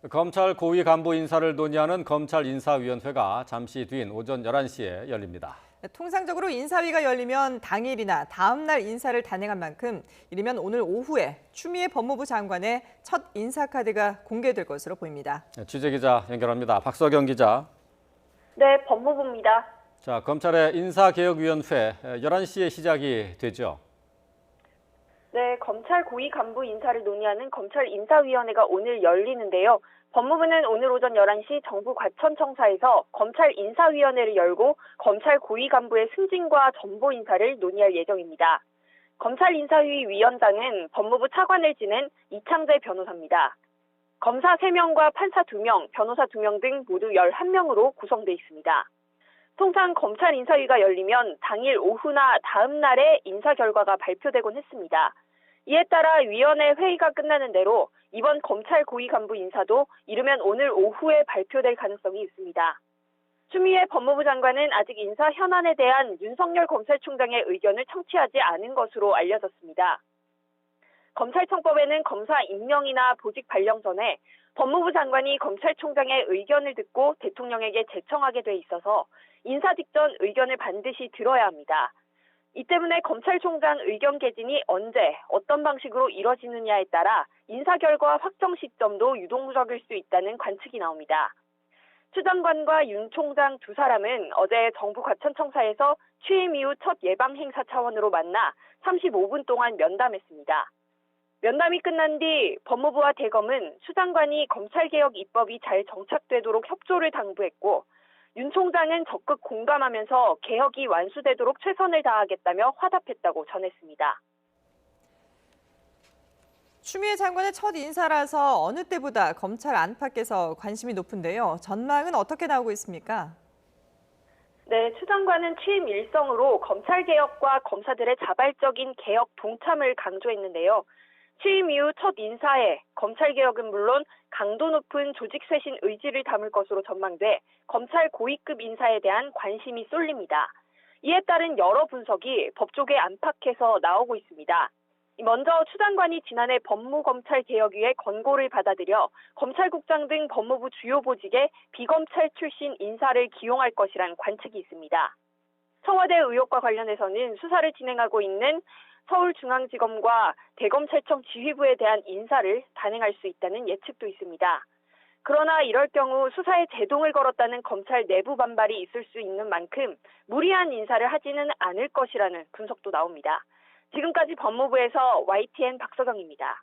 검찰 고위 간부 인사를 논의하는 검찰인사위원회가 잠시 뒤인 오전 11시에 열립니다. 통상적으로 인사위가 열리면 당일이나 다음 날 인사를 단행한 만큼 이르면 오늘 오후에 추미애 법무부 장관의 첫 인사카드가 공개될 것으로 보입니다. 취재기자 연결합니다. 박서경 기자. 네, 법무부입니다. 자, 검찰의 인사개혁위원회 11시에 시작이 되죠. 네, 검찰 고위 간부 인사를 논의하는 검찰인사위원회가 오늘 열리는데요. 법무부는 오늘 오전 11시 정부 과천청사에서 검찰인사위원회를 열고 검찰 고위 간부의 승진과 전보 인사를 논의할 예정입니다. 검찰인사위 위원장은 법무부 차관을 지낸 이창재 변호사입니다. 검사 3명과 판사 2명, 변호사 2명 등 모두 11명으로 구성돼 있습니다. 통상 검찰인사위가 열리면 당일 오후나 다음 날에 인사 결과가 발표되곤 했습니다. 이에 따라 위원회 회의가 끝나는 대로 이번 검찰 고위 간부 인사도 이르면 오늘 오후에 발표될 가능성이 있습니다. 추미애 법무부 장관은 아직 인사 현안에 대한 윤석열 검찰총장의 의견을 청취하지 않은 것으로 알려졌습니다. 검찰청법에는 검사 임명이나 보직 발령 전에 법무부 장관이 검찰총장의 의견을 듣고 대통령에게 제청하게 돼 있어서 인사 직전 의견을 반드시 들어야 합니다. 이 때문에 검찰총장 의견 개진이 언제, 어떤 방식으로 이뤄지느냐에 따라 인사 결과 확정 시점도 유동적일 수 있다는 관측이 나옵니다. 추 장관과 윤 총장 두 사람은 어제 정부 과천청사에서 취임 이후 첫 예방 행사 차원으로 만나 35분 동안 면담했습니다. 면담이 끝난 뒤 법무부와 대검은 추 장관이 검찰개혁 입법이 잘 정착되도록 협조를 당부했고 윤 총장은 적극 공감하면서 개혁이 완수되도록 최선을 다하겠다며 화답했다고 전했습니다. 추미애 장관의 첫 인사라서 어느 때보다 검찰 안팎에서 관심이 높은데요. 전망은 어떻게 나오고 있습니까? 네, 추 장관은 취임 일성으로 검찰개혁과 검사들의 자발적인 개혁 동참을 강조했는데요. 취임 이후 첫 인사에 검찰개혁은 물론 강도 높은 조직쇄신 의지를 담을 것으로 전망돼 검찰 고위급 인사에 대한 관심이 쏠립니다. 이에 따른 여러 분석이 법조계 안팎에서 나오고 있습니다. 먼저 추 장관이 지난해 법무검찰개혁위의 권고를 받아들여 검찰국장 등 법무부 주요 보직에 비검찰 출신 인사를 기용할 것이란 관측이 있습니다. 청와대 의혹과 관련해서는 수사를 진행하고 있는 서울중앙지검과 대검찰청 지휘부에 대한 인사를 단행할 수 있다는 예측도 있습니다. 그러나 이럴 경우 수사에 제동을 걸었다는 검찰 내부 반발이 있을 수 있는 만큼 무리한 인사를 하지는 않을 것이라는 분석도 나옵니다. 지금까지 법무부에서 YTN 박서경입니다.